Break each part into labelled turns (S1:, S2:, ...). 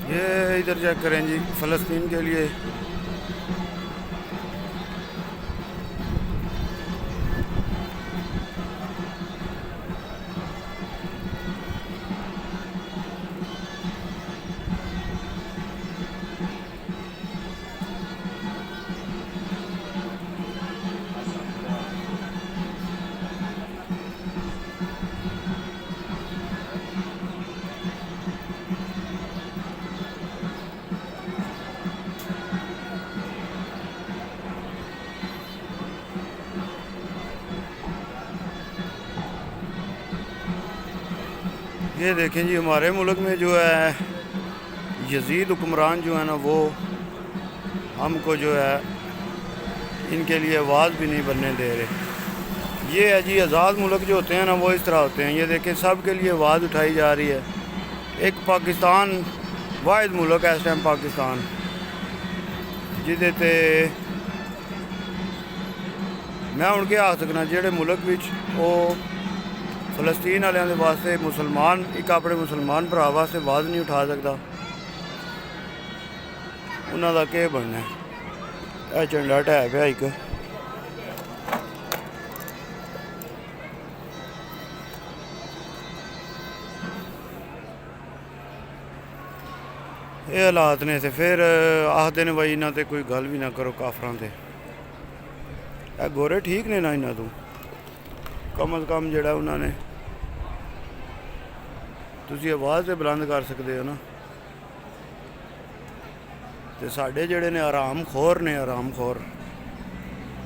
S1: ये इधर चेक करें जी, फ़लस्तीन के लिए ये देखें जी, हमारे मुल्क में जो है यजीद हुक्मरान जो है ना, वो हमको जो है इनके लिए आवाज़ भी नहीं बनने दे रहे। ये है जी, आज़ाद मुल्क जो होते हैं ना, वो इस तरह होते हैं। ये देखें, सब के लिए आवाज़ उठाई जा रही है। एक पाकिस्तान वाहिद मुल्क है इस टाइम, पाकिस्तान, जिदे ते मैं हूँ कह सकना जेह्ड़े मुल्क विच वो फ़लस्तीन वालियां दे वास्ते मुसलमान एक अपने मुसलमान भरा वास्ते आवाज़ नहीं उठा सकता, उन्हां दा केह् बनना है। यह झंडा ढह पिया इक, ये हालात ने। ते फिर आखदे ने भाई इन्हां ते कोई गल भी ना करो काफरां ते। ਇਹ गोरे ठीक ने ना इन्हां तों, कम अज़ कम जेह्ड़ा उन्होंने तुसी आवाज़ तो बुलंद कर सकते हो ना। तो साढ़े जेह्ड़े ने आराम खोर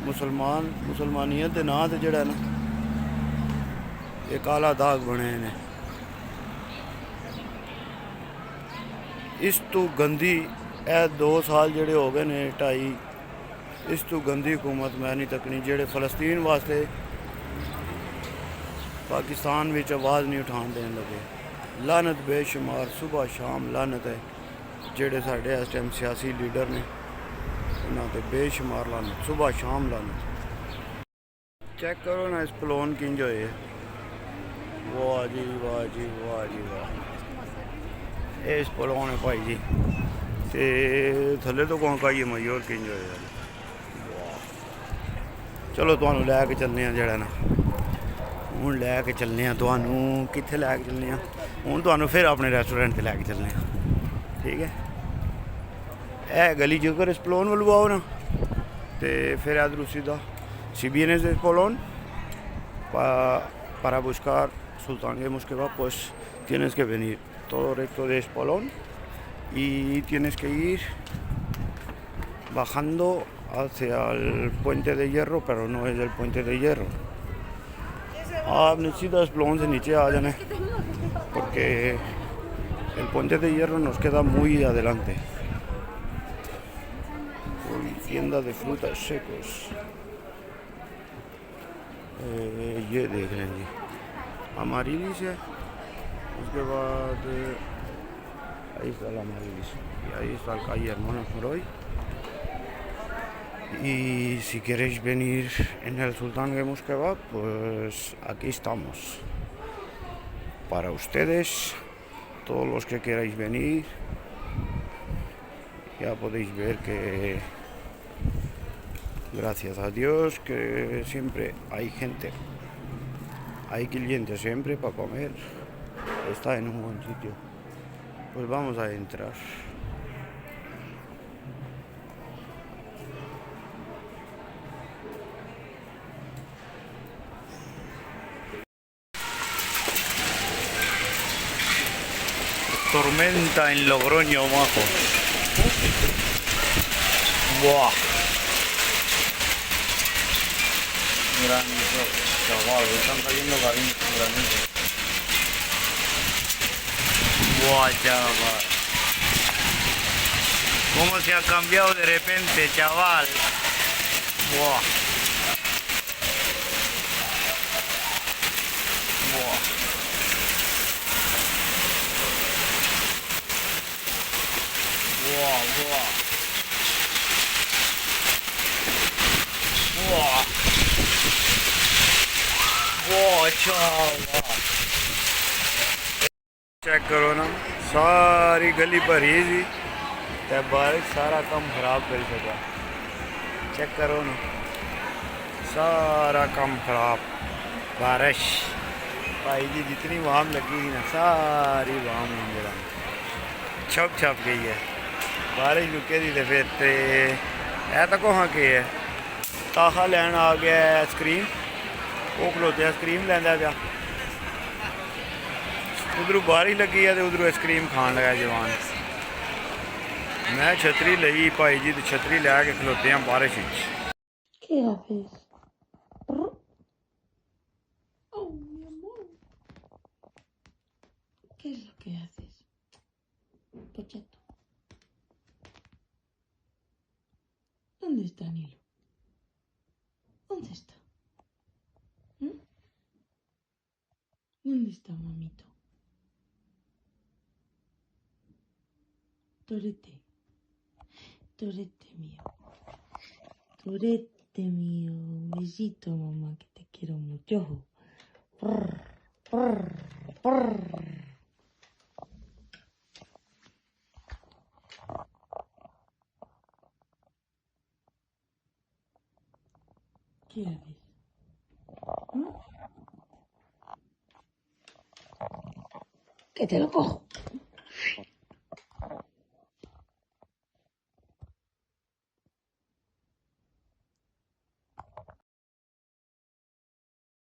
S1: मुसलमानियत के नां ते जेह्ड़ा ना ये काला दाग बने ने। इस तू गंदी 2 साल जेह्ड़े हो गए ने, 2.5, इस तू गंदी हुकूमत मैं नहीं तकनी जेह्ड़े फ़लस्तीन वास्ते पाकिस्तान विच आवाज़ नहीं उठान देन लगे। लानत बेशुमार, सुबह शाम लानत है। जेह्ड़े साढ़े इस टाइम सियासी लीडर ने उन्होंने ते बेशुमार लानत, सुबह शाम लानत। चेक करो ना इस पलोन किंज होए, वाह जी वाह जी वाह जी वाह। इस पलोन है भाई जी, ते थल्ले तो कोंकाइए मयूर किंज होए। चलो तुहानू लैके चलने जेह्ड़ा ना, हूँ लैके चलने तुहानू कित्थे लैके चलने, हूँ तुहानू फिर अपने रेस्टोरेंट ते लैके चलने, ठीक है। यह गली जेकर इस पलोन वालू आओ ना, तो फिर इधर सीधा si vienes de Polón para buscar Sultán de Mosqueva, pues tienes que venir todo recto de Espolón y tienes que ir bajando hacia el puente de hierro, pero no es el puente de hierro. आपने सीधा Espolón से नीचे आ जाना है, porque el puente de hierro nos queda muy adelante. Tienda de frutas secos, ये देख रहे हैं जी, अमारीलिस है। उसके बाद ahí está la Amarilis y ahí está el calle Hermanos Moroy. Y si queréis venir en el Sultán de Mosqueva, pues aquí estamos para ustedes, todos los que queráis venir. Ya podéis ver que gracias a Dios que siempre hay gente, hay clientes siempre para comer, está en un buen sitio. Pues vamos a entrar. Tormenta en Logroño, majo. Buah. Granizo, chaval, están cayendo granizo. Buah, chaval. ¿Cómo se ha cambiado de repente, chaval? Buah. Buah. Buah, buah. Buah. Buah, chaval. Check करो ना, सारी गली भरी सी ते बारिश सारा काम खराब कर सका। चेक करो ना, सारा काम खराब। बारिश भाई जी जितनी वाम लगी थी ना सारी वाम जरा छप छप गई है। बारिश रुके थी तो फिर ऐ तो कहाँ के है ताहा लैन आ गया आइसक्रीम, वो खलोते आइसक्रीम लैंदा पिया। उधरों बारिश लगी है तो उधरों आइसक्रीम खान लगा जवान। मैं छतरी लई भाई जी तो छतरी लैके खलोते हैं बारिश।
S2: ¿Qué haces? Oh, mi amor. ¿Qué es lo que haces? Pochato. ¿Dónde está Nilo? ¿Dónde está? ¿Mm? ¿Dónde está, mamito? Torete. Torete mío. Torete mío. Un besito, mamá, que te quiero mucho. Prr, prr, prr. ¿Qué haces? ¿Mm? Que te lo cojo.